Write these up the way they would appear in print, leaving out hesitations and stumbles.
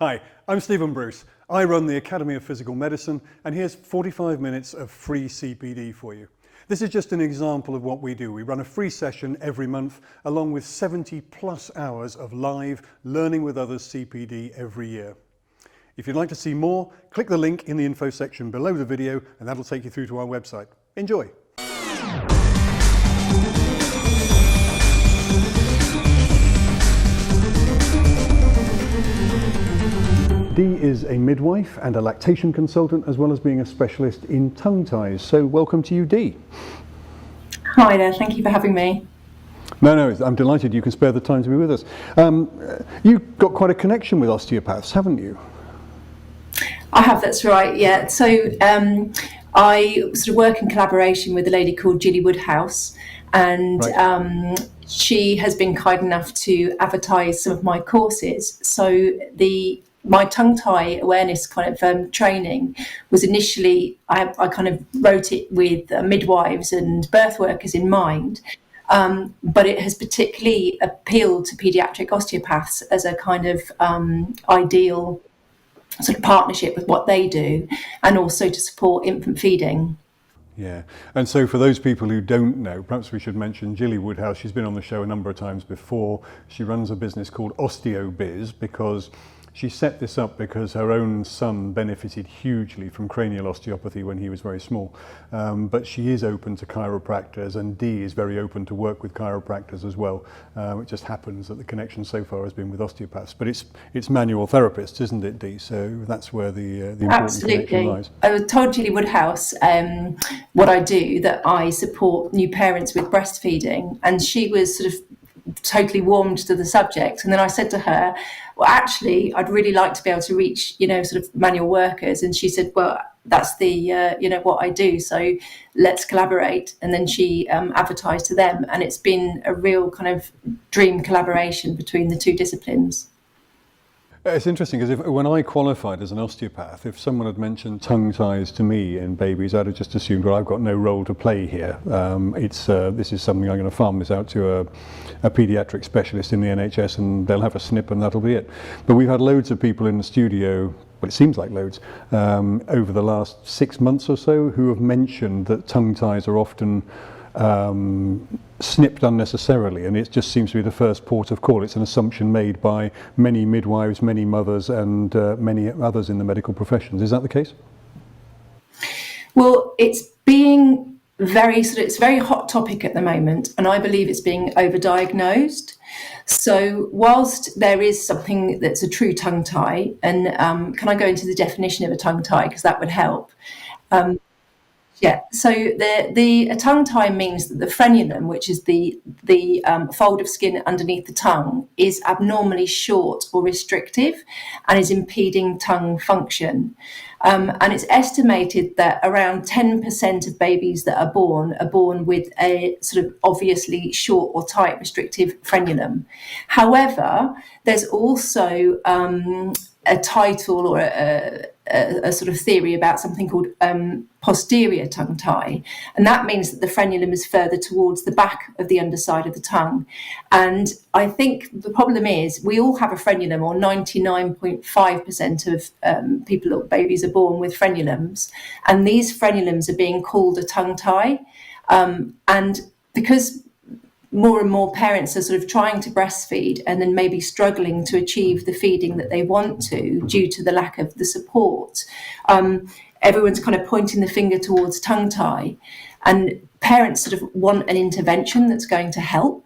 Hi, I'm Stephen Bruce. I run the Academy of Physical Medicine, and here's 45 minutes of free CPD for you. This is just an example of what we do. We run a free session every month, along with 70 plus hours of live learning with others CPD every year. If you'd like to see more, click the link in the info section below the video, and that'll take you through to our website. Enjoy. Dee is a midwife and a lactation consultant, as well as being a specialist in tongue ties. So welcome to you, Dee. Hi there, thank you for having me. No, I'm delighted you can spare the time to be with us. You've got quite a connection with osteopaths, haven't you? I have, that's right, yeah. So I sort of work in collaboration with a lady called Julie Woodhouse, and right. She has been kind enough to advertise some of my courses. So my tongue tie awareness kind of training was initially, I kind of wrote it with midwives and birth workers in mind, but it has particularly appealed to paediatric osteopaths as a kind of ideal sort of partnership with what they do, and also to support infant feeding. Yeah, and so for those people who don't know, perhaps we should mention Julie Woodhouse. She's been on the show a number of times before. She runs a business called OsteoBiz because she set this up because her own son benefited hugely from cranial osteopathy when he was very small. But she is open to chiropractors, and Dee is very open to work with chiropractors as well. It just happens that the connection so far has been with osteopaths. But it's manual therapists, isn't it, Dee? So that's where the important connection lies. I was told Julie Woodhouse what I do, that I support new parents with breastfeeding, and she was sort of totally warmed to the subject. And then I said to her, well, actually, I'd really like to be able to reach, sort of manual workers. And she said, well, that's the, what I do. So let's collaborate. And then she advertised to them. And it's been a real kind of dream collaboration between the two disciplines. It's interesting because when I qualified as an osteopath, if someone had mentioned tongue ties to me in babies, I'd have just assumed, well, I've got no role to play here. This is something I'm going to farm this out to a paediatric specialist in the NHS, and they'll have a snip and that'll be it. But we've had loads of people in the studio, well, it seems like loads, over the last 6 months or so, who have mentioned that tongue ties are often snipped unnecessarily, and it just seems to be the first port of call. It's an assumption made by many midwives, many mothers, and many others in the medical professions. Is that the case? Well, it's a very hot topic at the moment, and I believe it's being overdiagnosed. So whilst there is something that's a true tongue tie, and can I go into the definition of a tongue tie, because that would help? Yeah, so a tongue tie means that the frenulum, which is the fold of skin underneath the tongue, is abnormally short or restrictive and is impeding tongue function. And it's estimated that around 10% of babies that are born with a sort of obviously short or tight restrictive frenulum. However, there's also a title or a sort of theory about something called posterior tongue tie, and that means that the frenulum is further towards the back of the underside of the tongue. And I think the problem is we all have a frenulum, or 99.5% of babies are born with frenulums, and these frenulums are being called a tongue tie, and because more and more parents are sort of trying to breastfeed and then maybe struggling to achieve the feeding that they want to due to the lack of the support. Everyone's kind of pointing the finger towards tongue tie, and parents sort of want an intervention that's going to help.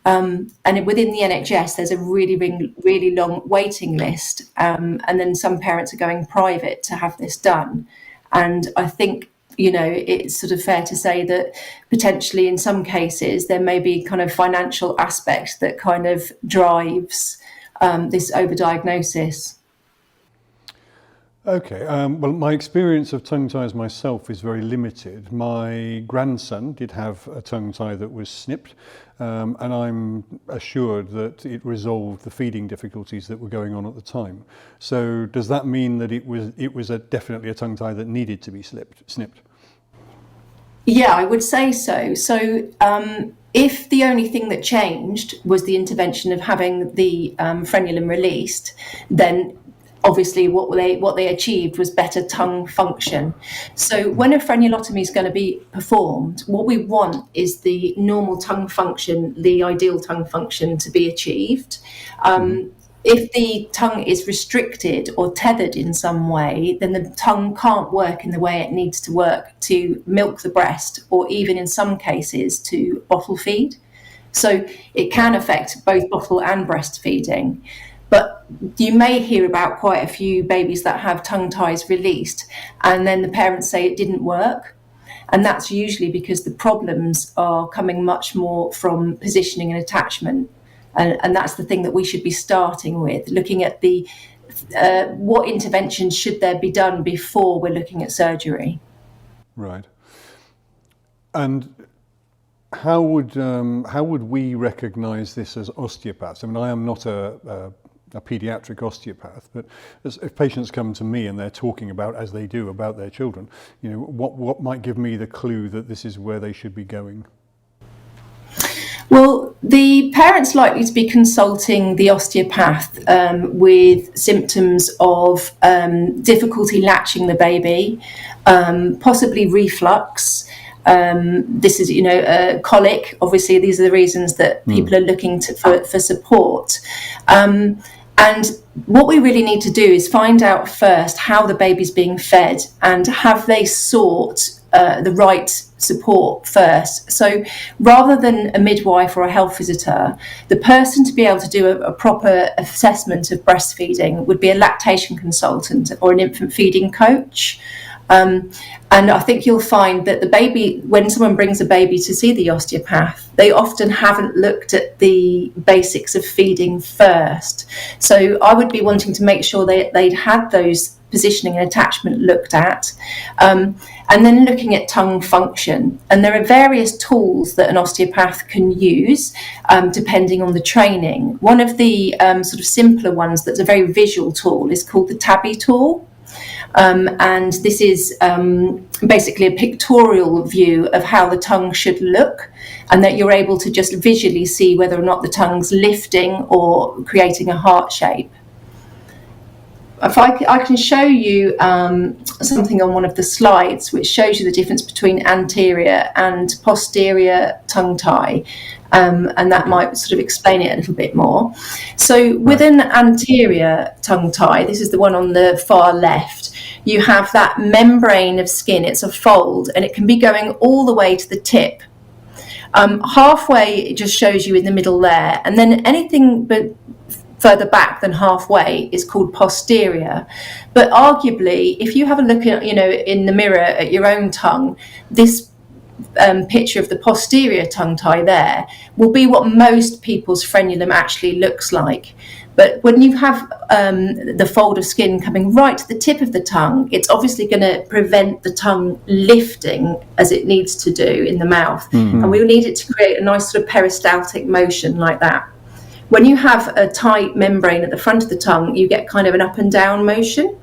And within the NHS, there's a really long waiting list. And then some parents are going private to have this done. And I think, it's sort of fair to say that potentially in some cases there may be kind of financial aspect that kind of drives this overdiagnosis. Okay, well, my experience of tongue ties myself is very limited. My grandson did have a tongue tie that was snipped, and I'm assured that it resolved the feeding difficulties that were going on at the time. So does that mean that it was definitely a tongue tie that needed to be snipped? Yeah, I would say so. So if the only thing that changed was the intervention of having the frenulum released, then obviously what they achieved was better tongue function. So when a frenulotomy is going to be performed, what we want is the normal tongue function, the ideal tongue function, to be achieved. If the tongue is restricted or tethered in some way, then the tongue can't work in the way it needs to work to milk the breast, or even in some cases to bottle feed. So it can affect both bottle and breastfeeding. But you may hear about quite a few babies that have tongue ties released, and then the parents say it didn't work. And that's usually because the problems are coming much more from positioning and attachment. And that's the thing that we should be starting with, looking at the what interventions should there be done before we're looking at surgery. Right. And how would we recognise this as osteopaths? I mean, I am not a paediatric osteopath, but if patients come to me and they're talking about, as they do, about their children, you know, what might give me the clue that this is where they should be going? Well, the parent's likely to be consulting the osteopath with symptoms of difficulty latching the baby, possibly reflux. This is, colic. Obviously, these are the reasons that people are looking for support. And what we really need to do is find out first how the baby's being fed, and have they sought the right support first. So rather than a midwife or a health visitor, the person to be able to do a proper assessment of breastfeeding would be a lactation consultant or an infant feeding coach. And I think you'll find that the baby, when someone brings a baby to see the osteopath, they often haven't looked at the basics of feeding first. So I would be wanting to make sure they'd had those positioning and attachment looked at, and then looking at tongue function. And there are various tools that an osteopath can use depending on the training. One of the sort of simpler ones that's a very visual tool is called the Tabby tool. And this is basically a pictorial view of how the tongue should look, and that you're able to just visually see whether or not the tongue's lifting or creating a heart shape. If I can show you something on one of the slides which shows you the difference between anterior and posterior tongue tie, and that might sort of explain it a little bit more. So with an anterior tongue tie, this is the one on the far left, you have that membrane of skin. It's a fold, and it can be going all the way to the tip. Halfway, it just shows you in the middle there, and then anything but further back than halfway is called posterior. But arguably, if you have a look at, in the mirror at your own tongue, this picture of the posterior tongue tie there will be what most people's frenulum actually looks like. But when you have the fold of skin coming right to the tip of the tongue, it's obviously going to prevent the tongue lifting as it needs to do in the mouth. Mm-hmm. And we need it to create a nice sort of peristaltic motion like that. When you have a tight membrane at the front of the tongue, you get kind of an up and down motion,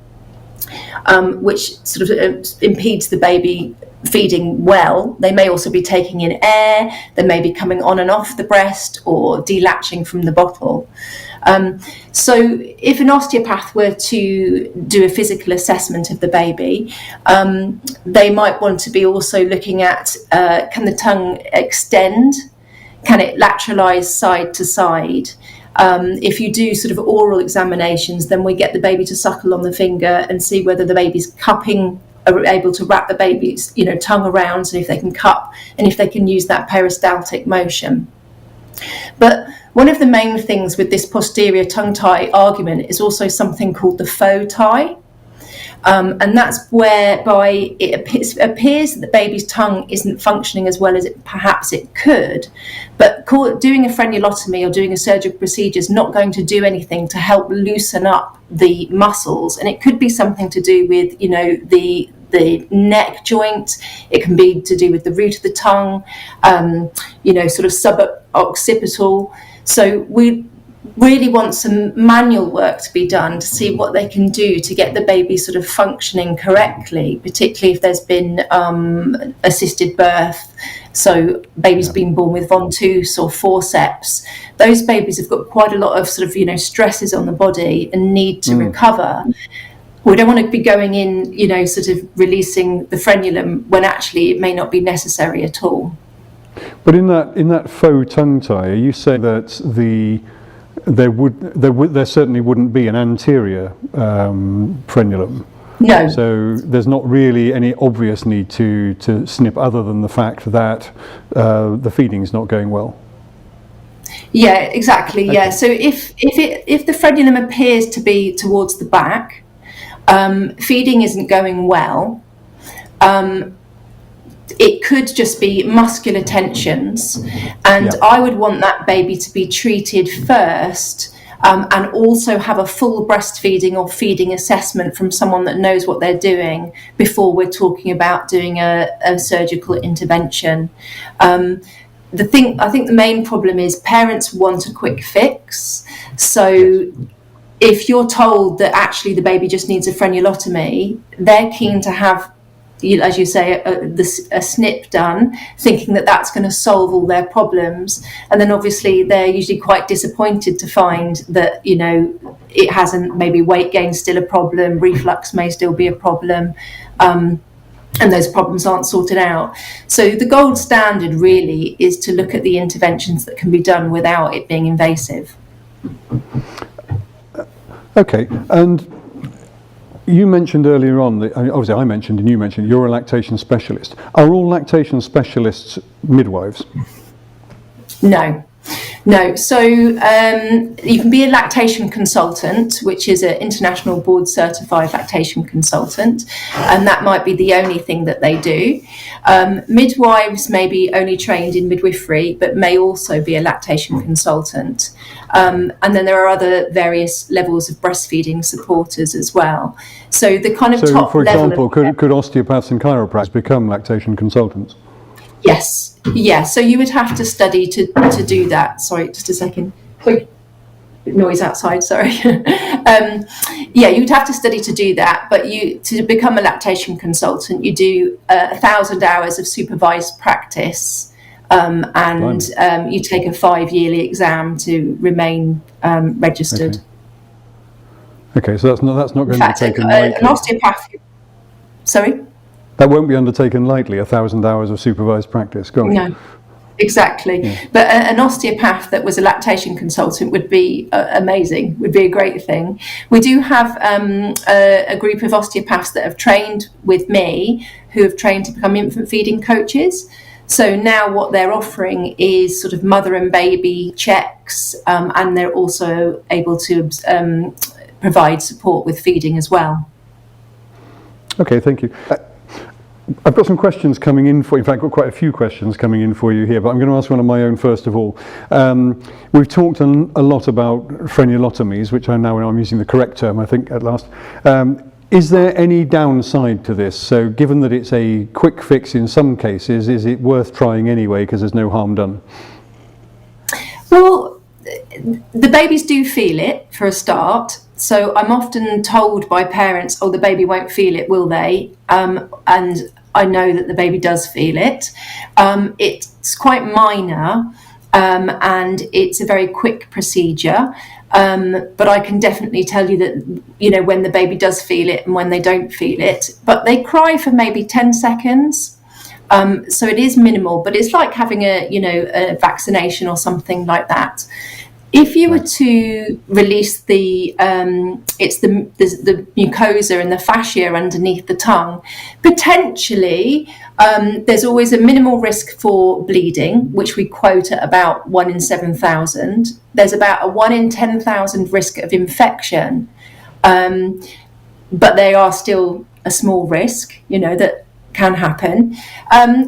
which sort of impedes the baby feeding well. They may also be taking in air. They may be coming on and off the breast or delatching from the bottle. So if an osteopath were to do a physical assessment of the baby, they might want to be also looking at, can the tongue extend? Can it lateralize side to side? If you do sort of oral examinations, then we get the baby to suckle on the finger and see whether the baby's cupping, are able to wrap the baby's tongue around, so if they can cup and if they can use that peristaltic motion. But one of the main things with this posterior tongue tie argument is also something called the faux tie. And that's whereby it appears that the baby's tongue isn't functioning as well as perhaps it could, but doing a frenulotomy or doing a surgical procedure is not going to do anything to help loosen up the muscles. And it could be something to do with, the neck joint. It can be to do with the root of the tongue, sort of suboccipital. So really want some manual work to be done to see what they can do to get the baby sort of functioning correctly, particularly if there's been assisted birth. So babies being born with ventouse or forceps, those babies have got quite a lot of sort of, stresses on the body and need to recover. We don't want to be going in, sort of releasing the frenulum when actually it may not be necessary at all. But in that faux tongue tie, are you saying that there certainly wouldn't be an anterior frenulum? No. So there's not really any obvious need to snip, other than the fact that the feeding's not going well. Yeah, exactly. Okay. Yeah. So if the frenulum appears to be towards the back, feeding isn't going well. It could just be muscular tensions, and I would want that baby to be treated first, and also have a full breastfeeding or feeding assessment from someone that knows what they're doing before we're talking about doing a surgical intervention. I think the main problem is parents want a quick fix. So if you're told that actually the baby just needs a frenulotomy, they're keen to have, as you say, a snip done, thinking that that's going to solve all their problems. And then obviously they're usually quite disappointed to find that, it hasn't, maybe weight gain's still a problem, reflux may still be a problem, and those problems aren't sorted out. So the gold standard really is to look at the interventions that can be done without it being invasive. Okay, and you mentioned earlier on, obviously I mentioned and you mentioned, you're a lactation specialist. Are all lactation specialists midwives? No. So you can be a lactation consultant, which is an international board certified lactation consultant, and that might be the only thing that they do. Midwives may be only trained in midwifery, but may also be a lactation consultant. And then there are other various levels of breastfeeding supporters as well. So the kind of top for level. example, could osteopaths and chiropractors become lactation consultants? Yes. Yeah. So you would have to study to do that. Sorry, just a second. Quick noise outside. Sorry. You would have to study to do that. But to become a lactation consultant, you do 1,000 hours of supervised practice, and you take a 5-yearly exam to remain registered. Okay. So that's not going to be taken lightly. An osteopath. Sorry. That won't be undertaken lightly, 1,000 hours of supervised practice. Go on. No, exactly. Yeah. But an osteopath that was a lactation consultant would be amazing, would be a great thing. We do have a group of osteopaths that have trained with me, who have trained to become infant feeding coaches. So now what they're offering is sort of mother and baby checks, and they're also able to provide support with feeding as well. Okay, thank you. I've got some questions coming in for you. In fact, I've got quite a few questions coming in for you here, but I'm going to ask one of my own first of all. We've talked a lot about frenulotomies, which I'm using the correct term, I think, at last. Is there any downside to this? So given that it's a quick fix in some cases, is it worth trying anyway because there's no harm done? Well, the babies do feel it for a start. So I'm often told by parents, oh, the baby won't feel it, will they? And I know that the baby does feel it. It's quite minor, and it's a very quick procedure. But I can definitely tell you that, when the baby does feel it and when they don't feel it, but they cry for maybe 10 seconds. So it is minimal, but it's like having a vaccination or something like that. If you were to release the mucosa and the fascia underneath the tongue, potentially there's always a minimal risk for bleeding, which we quote at about 1 in 7,000. There's about a 1 in 10,000 risk of infection, but they are still a small risk, that can happen.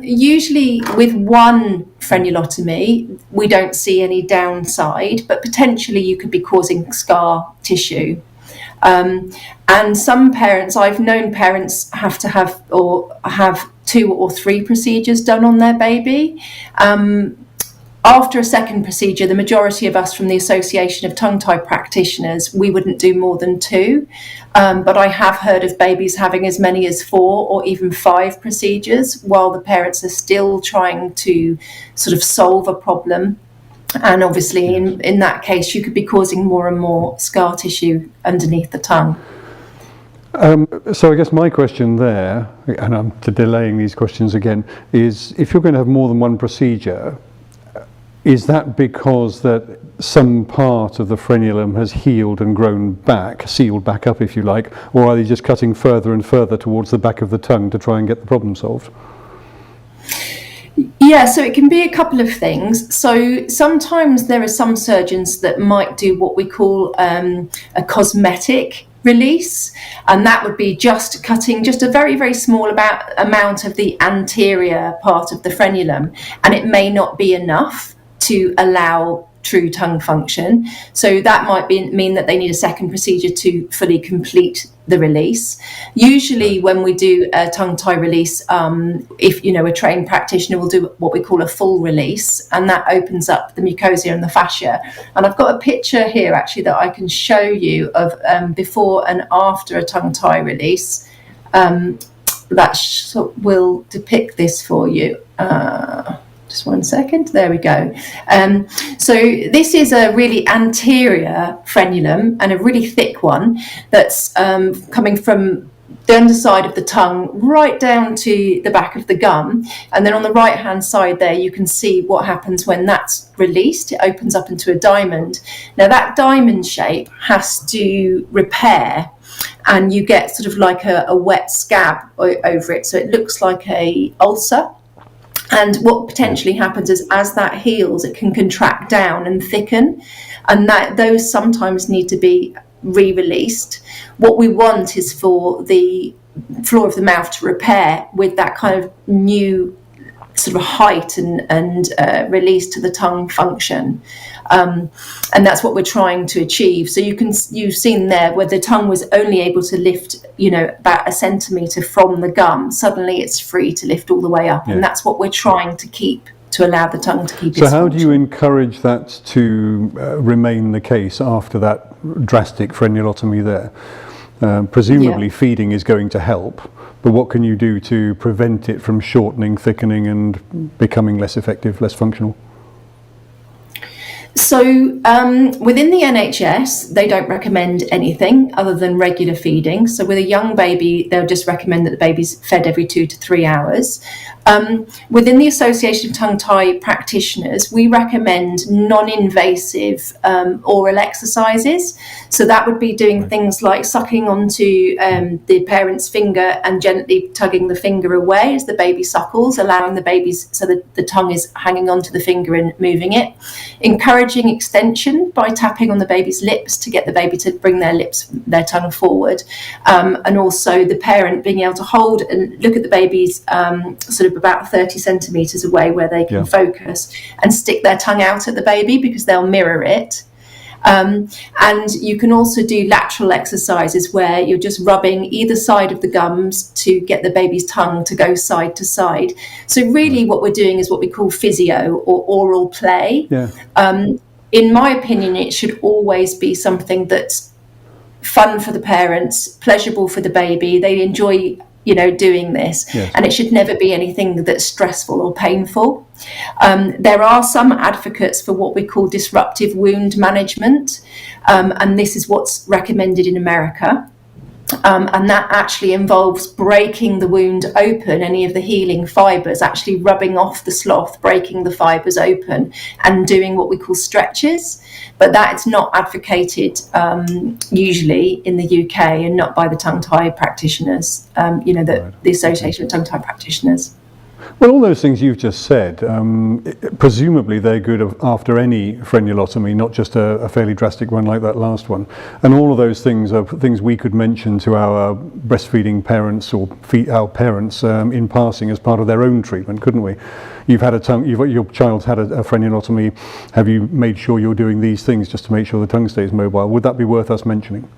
Usually with one frenulotomy, we don't see any downside, but potentially you could be causing scar tissue. And some parents, I've known parents have to have 2 or 3 procedures done on their baby. after a second procedure, the majority of us from the Association of Tongue-Tie Practitioners, we wouldn't do more than 2. But I have heard of babies having as many as 4 or even 5 procedures while the parents are still trying to sort of solve a problem. And obviously, in that case, you could be causing more and more scar tissue underneath the tongue. So I guess my question there, and I'm delaying these questions again, is if you're going to have more than one procedure, is that because that some part of the frenulum has healed and grown back, sealed back up if you like, or are they just cutting further and further towards the back of the tongue to try and get the problem solved? Yeah, so it can be a couple of things. So sometimes there are some surgeons that might do what we call a cosmetic release, and that would be just cutting just a very, very small amount of the anterior part of the frenulum, and it may not be enough to allow true tongue function. So that might mean that they need a second procedure to fully complete the release. Usually when we do a tongue tie release, if a trained practitioner will do what we call a full release, and that opens up the mucosa and the fascia. And I've got a picture here actually that I can show you of before and after a tongue tie release that will depict this for you. Just one second. There we go. So this is a really anterior frenulum, and a really thick one that's coming from the underside of the tongue right down to the back of the gum. And then on the right hand side there, you can see what happens when that's released. It opens up into a diamond. Now that diamond shape has to repair, and you get sort of like a wet scab over it. So it looks like a ulcer. And what potentially happens is as that heals, it can contract down and thicken, and those sometimes need to be re-released. What we want is for the floor of the mouth to repair with that kind of new sort of height and release to the tongue function. And that's what we're trying to achieve. So you've seen there where the tongue was only able to lift, about a centimetre from the gum. Suddenly it's free to lift all the way up. Yeah. And that's what we're trying to keep, to allow the tongue to keep its function. So how do you encourage that to remain the case after that drastic frenulotomy there? Presumably feeding is going to help, but what can you do to prevent it from shortening, thickening and becoming less effective, less functional? So within the NHS, they don't recommend anything other than regular feeding. So with a young baby, they'll just recommend that the baby's fed every 2 to 3 hours. Within the Association of Tongue-Tie Practitioners, we recommend non-invasive oral exercises. So that would be doing things like sucking onto the parent's finger and gently tugging the finger away as the baby suckles, allowing the baby's, so that the tongue is hanging onto the finger and moving it. Encouraging extension by tapping on the baby's lips to get the baby to bring their tongue forward. And also the parent being able to hold and look at the baby's sort of about 30 centimetres away where they can focus and stick their tongue out at the baby because they'll mirror it. And you can also do lateral exercises where you're just rubbing either side of the gums to get the baby's tongue to go side to side. So really what we're doing is what we call physio or oral play. In my opinion, it should always be something that's fun for the parents, pleasurable for the baby. They enjoy doing this, and it should never be anything that's stressful or painful. There are some advocates for what we call disruptive wound management, and this is what's recommended in America. And that actually involves breaking the wound open, any of the healing fibres, actually rubbing off the slough, breaking the fibres open and doing what we call stretches. But that's not advocated usually in the UK and not by the tongue-tie practitioners, the Association of Tongue-Tie Practitioners. Well, all those things you've just said, presumably they're good after any frenulotomy, not just a fairly drastic one like that last one. And all of those things are things we could mention to our breastfeeding parents or our parents in passing as part of their own treatment, couldn't we? Your child's had a frenulotomy. Have you made sure you're doing these things just to make sure the tongue stays mobile? Would that be worth us mentioning?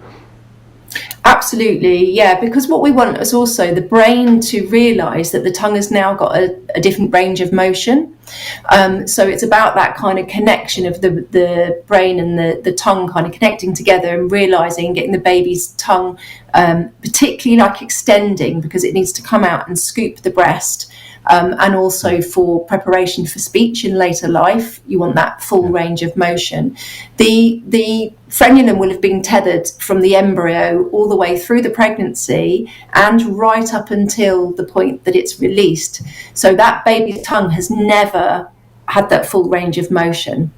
Absolutely, yeah, because what we want is also the brain to realise that the tongue has now got a different range of motion. So it's about that kind of connection of the brain and the tongue kind of connecting together and realising, getting the baby's tongue particularly like extending, because it needs to come out and scoop the breast. And also for preparation for speech in later life, you want that full range of motion. The frenulum will have been tethered from the embryo all the way through the pregnancy and right up until the point that it's released. So that baby's tongue has never had that full range of motion.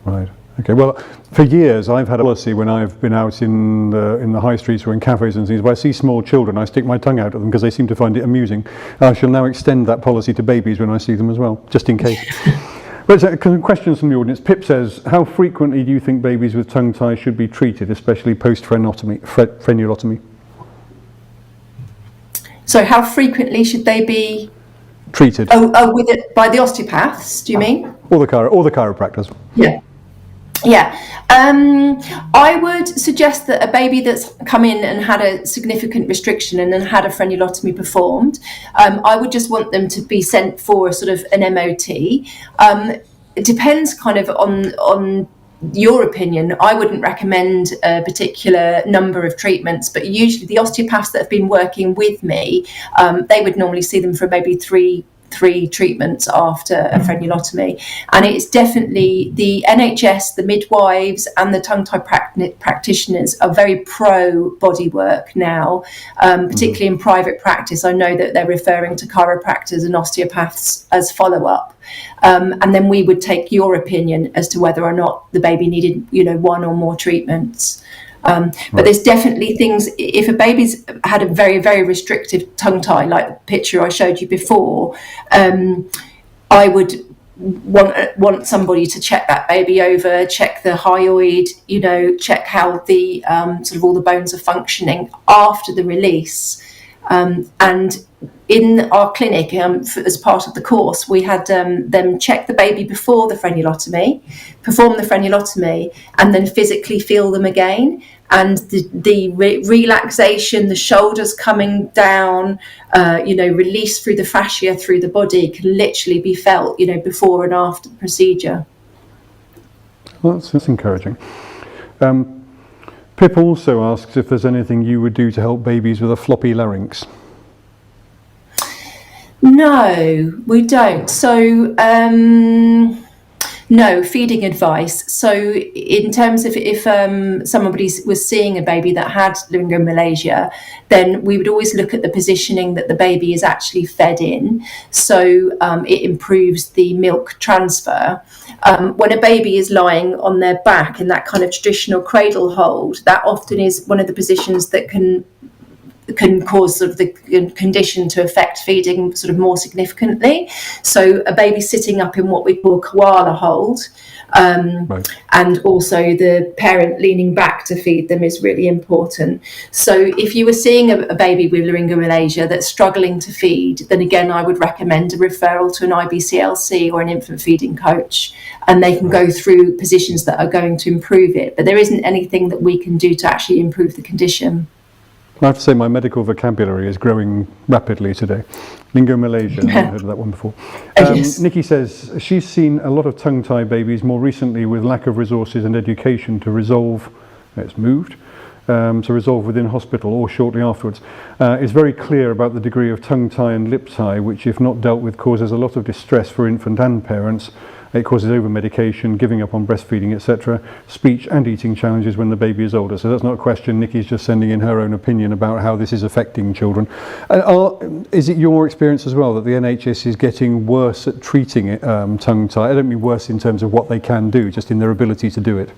Right. Okay. Well, for years I've had a policy when I've been out in the high streets or in cafes and things, where I see small children, I stick my tongue out at them because they seem to find it amusing. I shall now extend that policy to babies when I see them as well, just in case. But questions from the audience. Pip says, how frequently do you think babies with tongue ties should be treated, especially post-frenulotomy? So how frequently should they be treated? With it by the osteopaths, do you mean? Or the chiropractors. Yeah. I would suggest that a baby that's come in and had a significant restriction and then had a frenulotomy performed, I would just want them to be sent for a sort of an MOT. It depends kind of on your opinion. I wouldn't recommend a particular number of treatments, but usually the osteopaths that have been working with me, they would normally see them for maybe three treatments after a frenulotomy. And it's definitely the NHS, the midwives and the tongue tie practitioners are very pro body work now, particularly in private practice. I know that they're referring to chiropractors and osteopaths as follow-up. And then we would take your opinion as to whether or not the baby needed, one or more treatments. But there's definitely things, if a baby's had a very, very restrictive tongue tie, like the picture I showed you before, I would want somebody to check that baby over, check the hyoid, check how the sort of all the bones are functioning after the release. And in our clinic, as part of the course, we had them check the baby before the frenulotomy, perform the frenulotomy, and then physically feel them again. And the relaxation, the shoulders coming down, release through the fascia, through the body, can literally be felt, before and after the procedure. Well, that's encouraging. Pip also asks if there's anything you would do to help babies with a floppy larynx. No, we don't. So, no, feeding advice. So in terms of if somebody was seeing a baby that had laryngomalacia, then we would always look at the positioning that the baby is actually fed in. So it improves the milk transfer. When a baby is lying on their back in that kind of traditional cradle hold, that often is one of the positions that can cause sort of the condition to affect feeding sort of more significantly. So a baby sitting up in what we call koala hold, right. And also the parent leaning back to feed them is really important. So if you were seeing a baby with laryngomalacia that's struggling to feed, then again I would recommend a referral to an IBCLC or an infant feeding coach, and they can go through positions that are going to improve it. But there isn't anything that we can do to actually improve the condition. I have to say my medical vocabulary is growing rapidly today. Laryngomalacia, I haven't heard of that one before. Yes. Nikki says she's seen a lot of tongue tie babies more recently with lack of resources and education to resolve, it's moved, to resolve within hospital or shortly afterwards. Is very clear about the degree of tongue tie and lip tie, which if not dealt with causes a lot of distress for infant and parents. It causes over-medication, giving up on breastfeeding, etc., speech and eating challenges when the baby is older. So that's not a question. Nikki's just sending in her own opinion about how this is affecting children. Is it your experience as well that the NHS is getting worse at treating it, tongue tie? I don't mean worse in terms of what they can do, just in their ability to do it.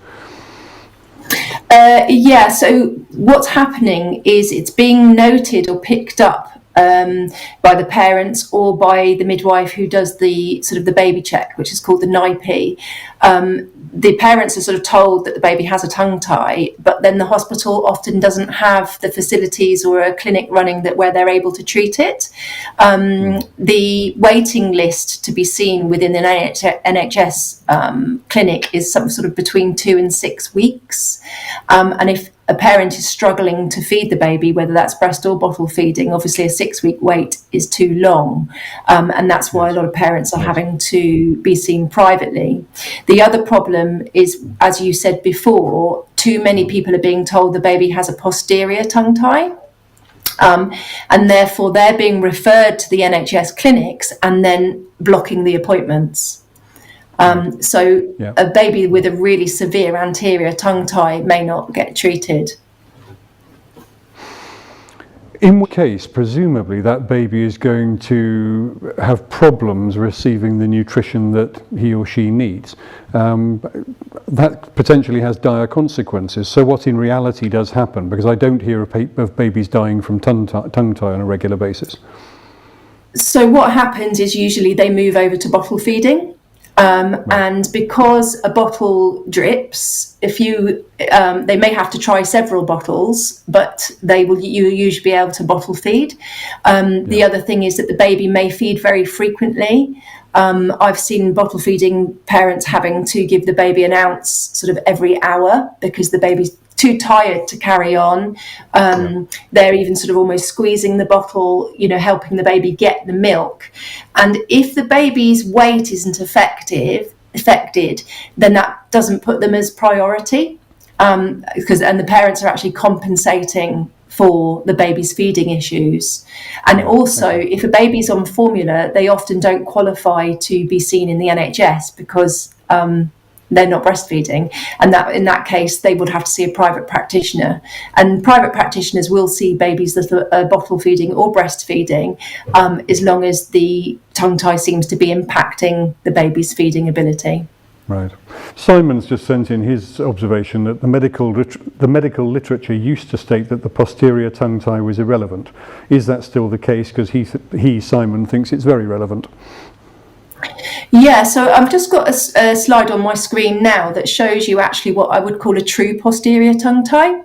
Yeah, so what's happening is it's being noted or picked up by the parents or by the midwife who does the sort of the baby check, which is called the NIPE. The parents are sort of told that the baby has a tongue tie, but then the hospital often doesn't have the facilities or a clinic running where they're able to treat it. The waiting list to be seen within an NHS clinic is some sort of between 2 and 6 weeks. And if a parent is struggling to feed the baby, whether that's breast or bottle feeding, obviously a 6-week wait is too long. And that's why a lot of parents are having to be seen privately. The other problem is, as you said before, too many people are being told the baby has a posterior tongue tie. And therefore they're being referred to the NHS clinics and then blocking the appointments. A baby with a really severe anterior tongue tie may not get treated. In which case, presumably, that baby is going to have problems receiving the nutrition that he or she needs. That potentially has dire consequences. So what in reality does happen? Because I don't hear of babies dying from tongue tie on a regular basis. So what happens is usually they move over to bottle feeding. And because a bottle drips, they may have to try several bottles, but you'll usually be able to bottle feed. The other thing is that the baby may feed very frequently. I've seen bottle feeding parents having to give the baby an ounce sort of every hour because the baby's too tired to carry on. They're even sort of almost squeezing the bottle, helping the baby get the milk. And if the baby's weight isn't affected, then that doesn't put them as priority, and the parents are actually compensating for the baby's feeding issues. And also, if a baby's on formula, they often don't qualify to be seen in the NHS because they're not breastfeeding, and that in that case they would have to see a private practitioner, and private practitioners will see babies that are bottle feeding or breastfeeding as long as the tongue tie seems to be impacting the baby's feeding ability. Right. Simon's just sent in his observation that the medical literature used to state that the posterior tongue tie was irrelevant. Is that still the case? Because Simon thinks it's very relevant. Yeah, so I've just got a slide on my screen now that shows you actually what I would call a true posterior tongue tie.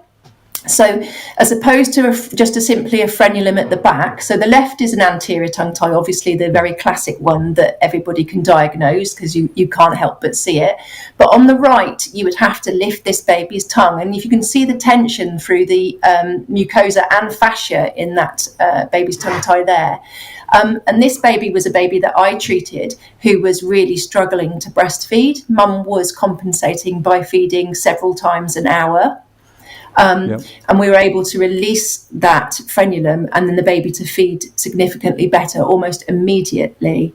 So as opposed to simply a frenulum at the back, so the left is an anterior tongue tie, obviously the very classic one that everybody can diagnose because you can't help but see it. But on the right, you would have to lift this baby's tongue. And if you can see the tension through the mucosa and fascia in that baby's tongue tie there. And this baby was a baby that I treated who was really struggling to breastfeed. Mum was compensating by feeding several times an hour. And we were able to release that frenulum and then the baby to feed significantly better almost immediately.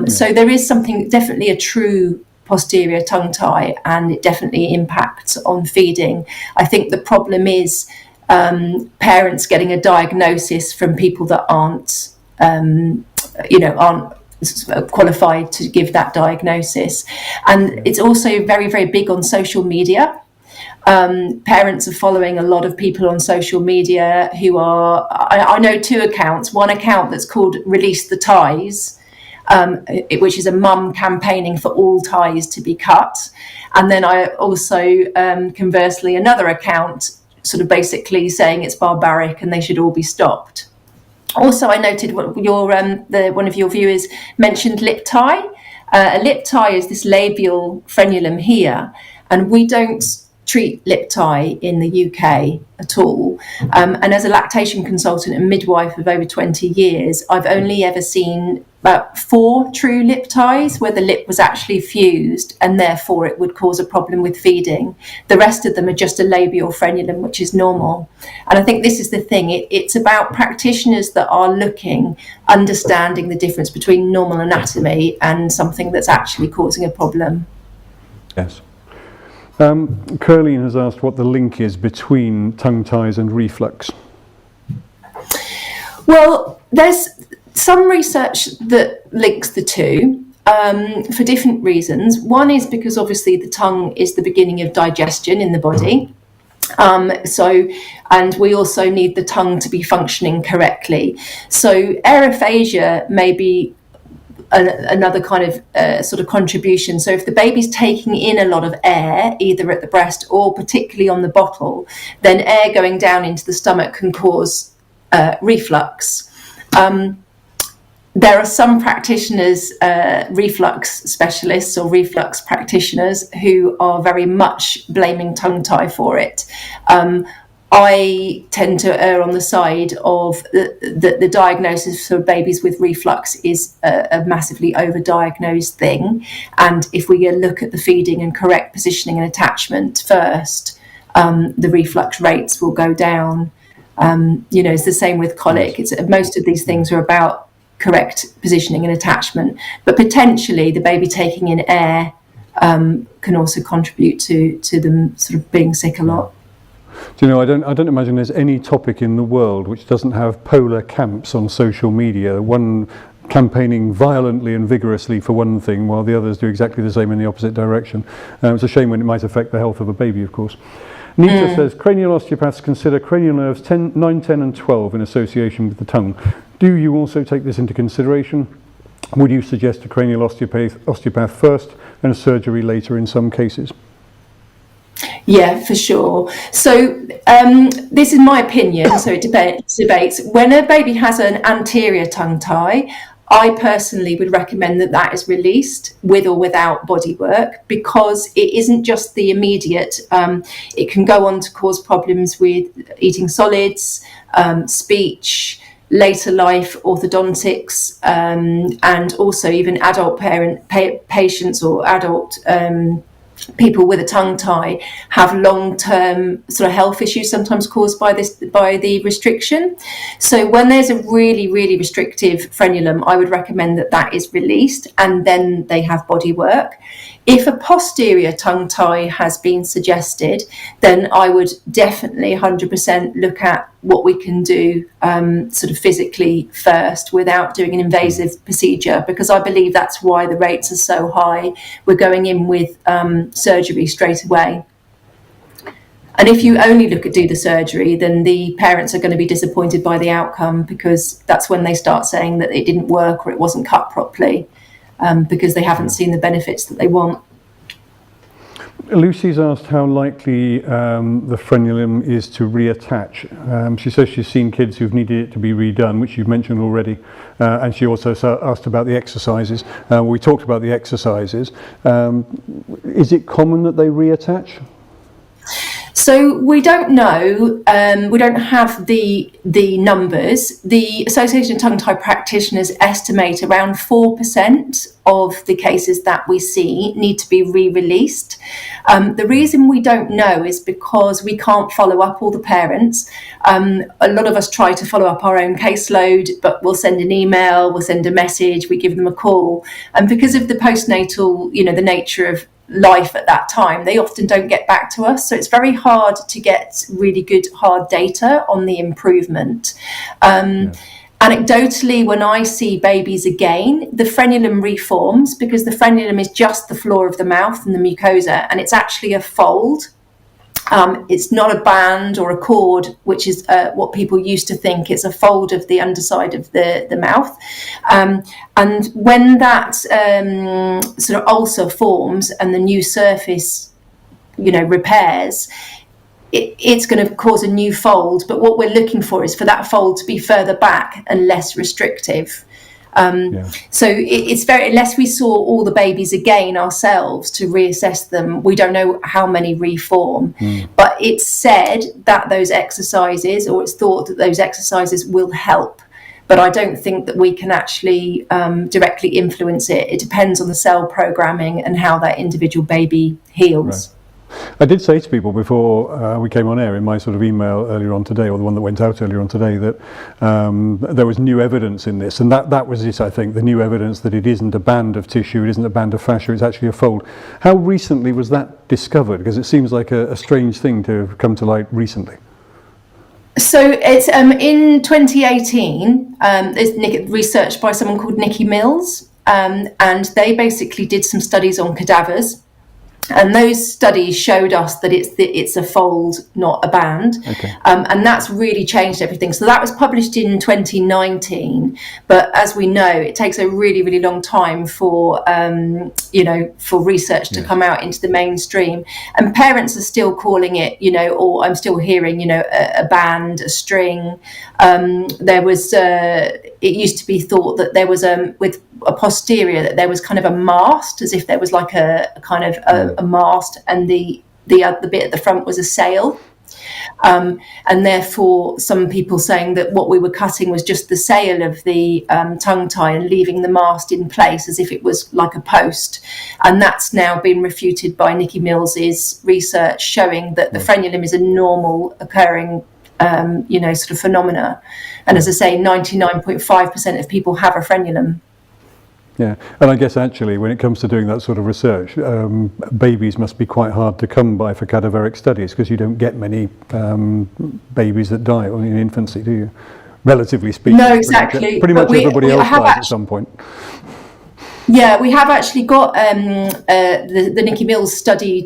So there is something, definitely a true posterior tongue tie, and it definitely impacts on feeding. I think the problem is parents getting a diagnosis from people that aren't qualified to give that diagnosis. And it's also very, very big on social media. Parents are following a lot of people on social media who are, I know 2 accounts, one account that's called Release the Ties, which is a mum campaigning for all ties to be cut. And then I also, conversely, another account sort of basically saying it's barbaric and they should all be stopped. Also, I noted what one of your viewers mentioned lip tie. A lip tie is this labial frenulum here, and we don't treat lip tie in the UK at all. And as a lactation consultant and midwife of over 20 years, I've only ever seen about 4 true lip ties where the lip was actually fused and therefore it would cause a problem with feeding. The rest of them are just a labial frenulum, which is normal. And I think this is the thing. It's about practitioners that are understanding the difference between normal anatomy and something that's actually causing a problem. Yes. Curleen has asked what the link is between tongue ties and reflux. Well, there's some research that links the two for different reasons. One is because obviously the tongue is the beginning of digestion in the body. And we also need the tongue to be functioning correctly. So aerophagia may be another kind of sort of contribution. So if the baby's taking in a lot of air, either at the breast or particularly on the bottle, then air going down into the stomach can cause reflux. there are some practitioners, reflux specialists or reflux practitioners, who are very much blaming tongue tie for it. I tend to err on the side of the diagnosis for babies with reflux is a massively overdiagnosed thing. And if we look at the feeding and correct positioning and attachment first, the reflux rates will go down. It's the same with colic. Most of these things are about correct positioning and attachment, but potentially the baby taking in air can also contribute to them sort of being sick a lot. Do you know, I don't imagine there's any topic in the world which doesn't have polar camps on social media, one campaigning violently and vigorously for one thing while the others do exactly the same in the opposite direction. It's a shame when it might affect the health of a baby, of course. Nita says, cranial osteopaths consider cranial nerves 9, 10 and 12 in association with the tongue. Do you also take this into consideration? Would you suggest a cranial osteopath first and surgery later in some cases? Yeah, for sure. So this is my opinion, so it debates. When a baby has an anterior tongue tie, I personally would recommend that is released with or without bodywork, because it isn't just the immediate. It can go on to cause problems with eating solids, speech, later life orthodontics, and also even adult patients or adult people with a tongue tie have long-term sort of health issues, sometimes caused by the restriction. So when there's a really, really restrictive frenulum, I would recommend that is released and then they have body work. If a posterior tongue tie has been suggested, then I would definitely 100% look at what we can do sort of physically first without doing an invasive procedure, because I believe that's why the rates are so high. We're going in with surgery straight away. And if you only do the surgery, then the parents are going to be disappointed by the outcome, because that's when they start saying that it didn't work or it wasn't cut properly. Because they haven't seen the benefits that they want. Lucy's asked how likely the frenulum is to reattach. She says she's seen kids who've needed it to be redone, which you've mentioned already, and she also asked about the exercises. We talked about the exercises. Is it common that they reattach? So we don't know. We don't have the numbers. The Association of Tongue Tie Practitioners estimate around 4% of the cases that we see need to be re-released. The reason we don't know is because we can't follow up all the parents. A lot of us try to follow up our own caseload, but we'll send an email, we'll send a message, we give them a call. And because of the postnatal, the nature of life at that time, they often don't get back to us. So it's very hard to get really good hard data on the improvement. Anecdotally, when I see babies again, the frenulum reforms, because the frenulum is just the floor of the mouth and the mucosa, and it's actually a fold. It's not a band or a cord, which is what people used to think. It's a fold of the underside of the mouth. And when that sort of ulcer forms and the new surface, repairs, it's going to cause a new fold. But what we're looking for is for that fold to be further back and less restrictive. So it's very, unless we saw all the babies again ourselves to reassess them, we don't know how many reform. But it's said that those exercises, or it's thought that those exercises will help. But I don't think that we can actually directly influence it. It depends on the cell programming and how that individual baby heals. Right. I did say to people before we came on air in my sort of email earlier on today, or the one that went out earlier on today, that there was new evidence in this, and that was it, I think, the new evidence that it isn't a band of tissue, it isn't a band of fascia, it's actually a fold. How recently was that discovered? Because it seems like a strange thing to have come to light recently. So it's in 2018, it's researched by someone called Nikki Mills, and they basically did some studies on cadavers. And those studies showed us that it's a fold, not a band. Okay. And that's really changed everything. So that was published in 2019. But as we know, it takes a really, really long time for, for research to come out into the mainstream. And parents are still calling it, or I'm still hearing, a band, a string. There was, it used to be thought that there was, with a posterior, that there was kind of a mast, as if there was like a kind of a mast, and the bit at the front was a sail. And therefore some people saying that what we were cutting was just the sail of the tongue tie and leaving the mast in place as if it was like a post. And that's now been refuted by Nikki Mills's research, showing that the frenulum is a normal occurring sort of phenomena. And as I say, 99.5% of people have a frenulum. Yeah, and I guess actually when it comes to doing that sort of research, babies must be quite hard to come by for cadaveric studies, because you don't get many babies that die in infancy, do you? Relatively speaking. No, exactly. Pretty much everybody else dies at some point. Yeah, we have actually got the Nikki Mills study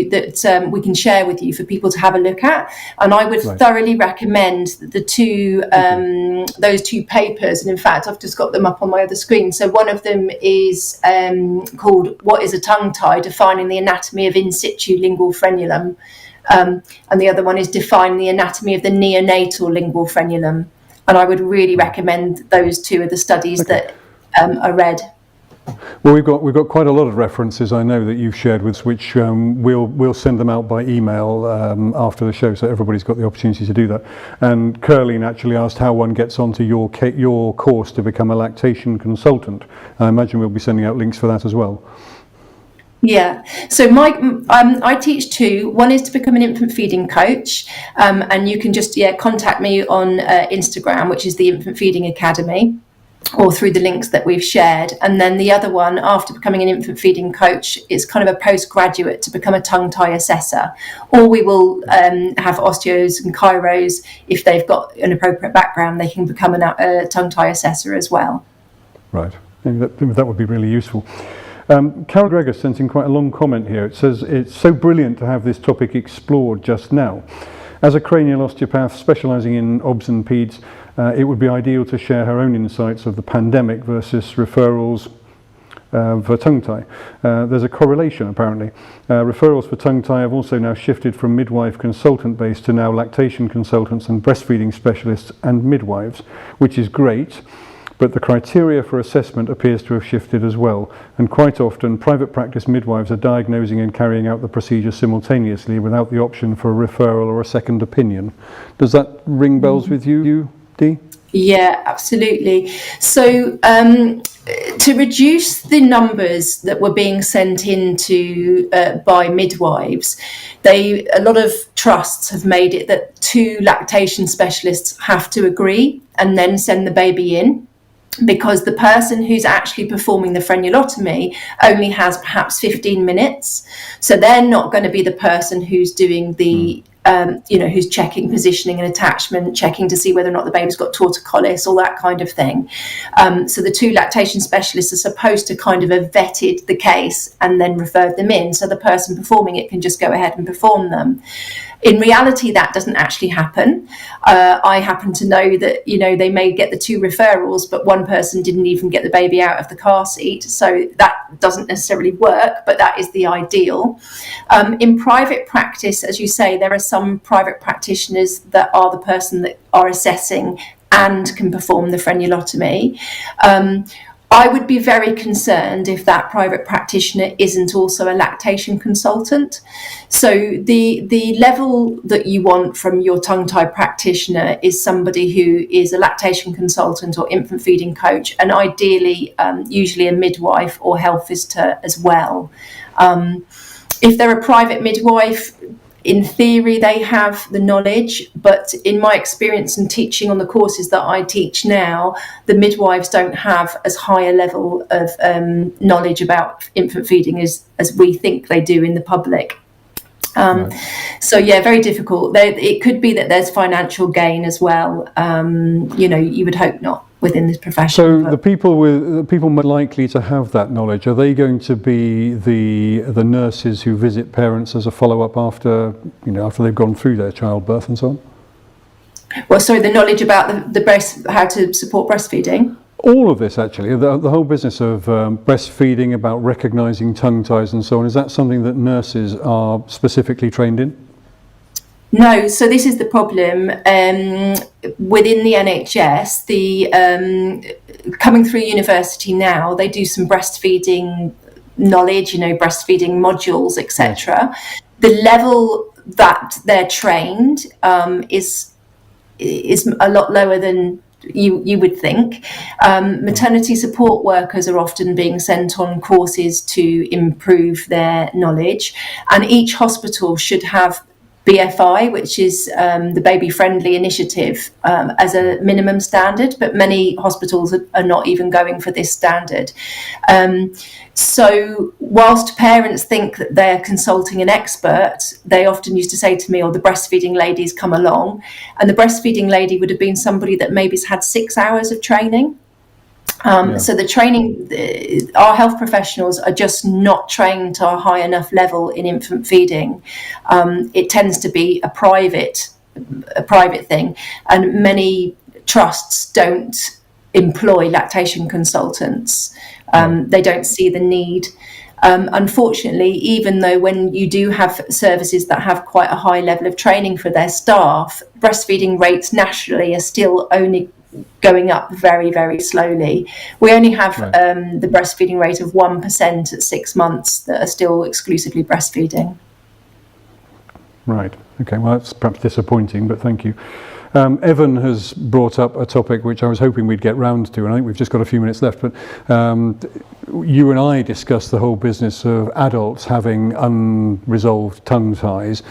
that we can share with you for people to have a look at, and I would thoroughly recommend the those two papers. And in fact, I've just got them up on my other screen. So one of them is called "What is a Tongue Tie? Defining the Anatomy of In Situ Lingual Frenulum," and the other one is "Defining the Anatomy of the Neonatal Lingual Frenulum." And I would really recommend those two of the studies that are read. Well, we've got quite a lot of references, I know, that you've shared with us, which we'll send them out by email after the show, so everybody's got the opportunity to do that. And Caroline actually asked how one gets onto your course to become a lactation consultant. I imagine we'll be sending out links for that as well. Yeah, so I teach two. One is to become an infant feeding coach, and you can just contact me on Instagram, which is the Infant Feeding Academy, or through the links that we've shared. And then the other one, after becoming an infant feeding coach, is kind of a postgraduate to become a tongue tie assessor. Or we will have osteos and chiros, if they've got an appropriate background, they can become a tongue tie assessor as well. Right, that would be really useful. Carol Gregor sent in quite a long comment here. It says, "It's so brilliant to have this topic explored just now. As a cranial osteopath specialising in obs and peds, it would be ideal to share her own insights of the pandemic versus referrals for tongue tie. There's a correlation apparently. Referrals for tongue tie have also now shifted from midwife consultant based to now lactation consultants and breastfeeding specialists and midwives, which is great. But the criteria for assessment appears to have shifted as well, and quite often private practice midwives are diagnosing and carrying out the procedure simultaneously without the option for a referral or a second opinion." Does that ring bells with you, Dee? Yeah, absolutely. So to reduce the numbers that were being sent into by midwives, a lot of trusts have made it that 2 lactation specialists have to agree and then send the baby in, because the person who's actually performing the frenulotomy only has perhaps 15 minutes. So they're not going to be the person who's doing the who's checking positioning and attachment, checking to see whether or not the baby's got torticollis, all that kind of thing. So the 2 lactation specialists are supposed to kind of have vetted the case and then referred them in, so the person performing it can just go ahead and perform them. In reality, that doesn't actually happen. I happen to know that, they may get the 2 referrals, but one person didn't even get the baby out of the car seat. So that doesn't necessarily work, but that is the ideal. In private practice, as you say, there are some private practitioners that are the person that are assessing and can perform the frenulotomy. I would be very concerned if that private practitioner isn't also a lactation consultant. So the level that you want from your tongue tie practitioner is somebody who is a lactation consultant or infant feeding coach, and ideally usually a midwife or health visitor as well. If they're a private midwife, in theory, they have the knowledge, but in my experience and teaching on the courses that I teach now, the midwives don't have as high a level of knowledge about infant feeding as we think they do in the public. Right. So yeah, very difficult. It could be that there's financial gain as well. You would hope not, within this profession. So the people more likely to have that knowledge, are they going to be the nurses who visit parents as a follow-up after they've gone through their childbirth and so on? Well, so the knowledge about the breast, how to support breastfeeding. All of this, actually, the whole business of breastfeeding, about recognising tongue ties and so on, is that something that nurses are specifically trained in? No, so this is the problem. Within the NHS, coming through university now, they do some breastfeeding knowledge, breastfeeding modules, etc. Yes. The level that they're trained is a lot lower than you would think. Maternity support workers are often being sent on courses to improve their knowledge, and each hospital should have BFI, which is the Baby Friendly Initiative, as a minimum standard, but many hospitals are not even going for this standard. So whilst parents think that they're consulting an expert, they often used to say to me, the breastfeeding lady's come along, and the breastfeeding lady would have been somebody that maybe's had 6 hours of training. So the training, our health professionals are just not trained to a high enough level in infant feeding. It tends to be a private thing, and many trusts don't employ lactation consultants. They don't see the need. Unfortunately, even though when you do have services that have quite a high level of training for their staff, breastfeeding rates nationally are still only going up very, very slowly. We only have the breastfeeding rate of 1% at 6 months that are still exclusively breastfeeding. Right. Okay. Well, that's perhaps disappointing, but thank you. Evan has brought up a topic which I was hoping we'd get round to, and I think we've just got a few minutes left, but you and I discussed the whole business of adults having unresolved tongue ties.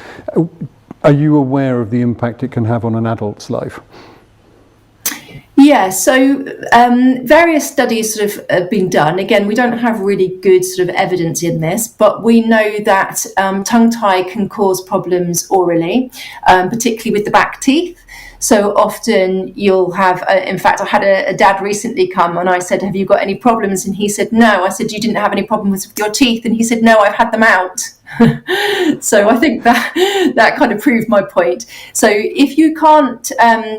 Are you aware of the impact it can have on an adult's life? Yeah, so various studies sort of have been done. Again, we don't have really good sort of evidence in this, but we know that tongue tie can cause problems orally, particularly with the back teeth. So often you'll have, in fact, I had a dad recently come and I said, have you got any problems? And he said, no. I said, you didn't have any problems with your teeth? And he said, no, I've had them out. So I think that kind of proved my point. So if you can't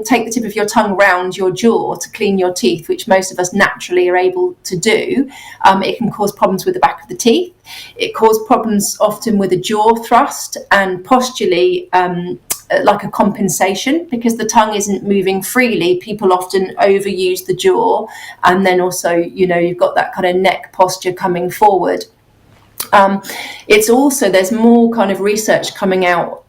take the tip of your tongue round your jaw to clean your teeth, which most of us naturally are able to do, it can cause problems with the back of the teeth. It causes problems often with a jaw thrust and posturally, like a compensation, because the tongue isn't moving freely. People often overuse the jaw, and then also, you've got that kind of neck posture coming forward. It's also, there's more kind of research coming out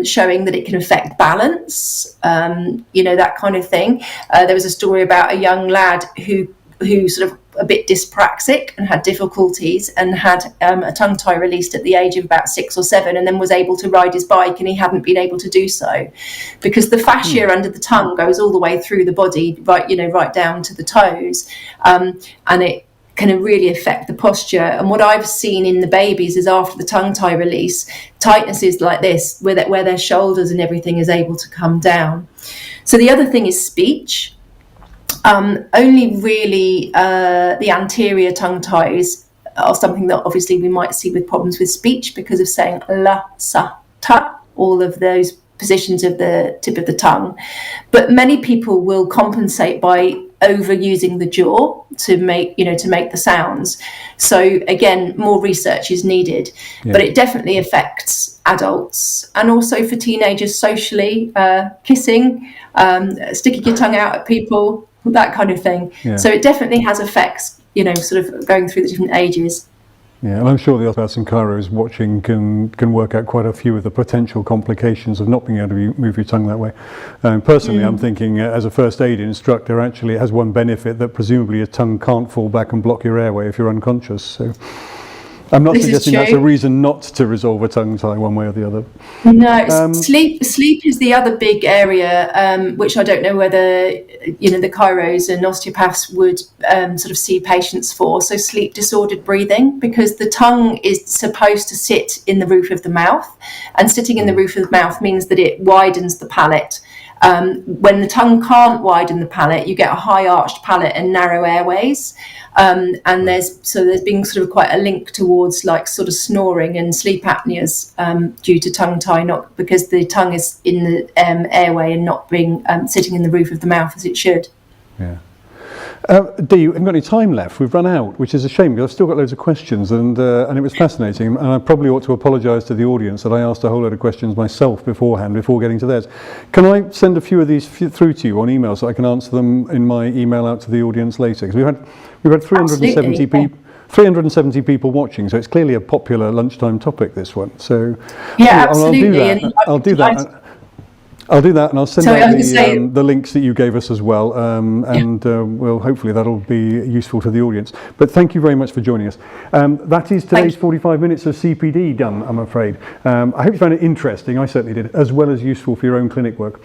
showing that it can affect balance, that kind of thing. There was a story about a young lad who sort of a bit dyspraxic and had difficulties and had a tongue tie released at the age of about 6 or 7, and then was able to ride his bike, and he hadn't been able to do so because the fascia under the tongue goes all the way through the body, right down to the toes, and it can really affect the posture. And what I've seen in the babies is after the tongue tie release, tightnesses like this, where their shoulders and everything is able to come down. So the other thing is speech. Only really the anterior tongue ties are something that obviously we might see with problems with speech because of saying la, sa, ta, all of those positions of the tip of the tongue. But many people will compensate by overusing the jaw to make the sounds. So again, more research is needed, but it definitely affects adults, and also for teenagers socially, kissing, sticking your tongue out at people, that kind of thing. So it definitely has effects, sort of going through the different ages. Yeah, and I'm sure the other person, Cairo, is watching can work out quite a few of the potential complications of not being able to move your tongue that way. Personally, I'm thinking as a first aid instructor, actually it has one benefit, that presumably your tongue can't fall back and block your airway if you're unconscious. So I'm not suggesting that's a reason not to resolve a tongue tie one way or the other. No, sleep is the other big area, which I don't know whether the chiros and osteopaths would sort of see patients for. So sleep disordered breathing, because the tongue is supposed to sit in the roof of the mouth, and sitting in the roof of the mouth means that it widens the palate. When the tongue can't widen the palate, you get a high arched palate and narrow airways. And there's been sort of quite a link towards like sort of snoring and sleep apneas due to tongue tie, not because the tongue is in the airway and not being sitting in the roof of the mouth as it should. Yeah. Dee, we haven't got any time left. We've run out, which is a shame because I've still got loads of questions, and it was fascinating. And I probably ought to apologise to the audience that I asked a whole load of questions myself beforehand before getting to theirs. Can I send a few of these through to you on email so I can answer them in my email out to the audience later? Because we've had 370 people. 370 people watching, so it's clearly a popular lunchtime topic, this one. So yeah, absolutely. I'll do that. I'll do that, and I'll send out the links that you gave us as well, well, hopefully that'll be useful to the audience. But thank you very much for joining us. That is today's 45 minutes of CPD done, I'm afraid. I hope you found it interesting, I certainly did, as well as useful for your own clinic work.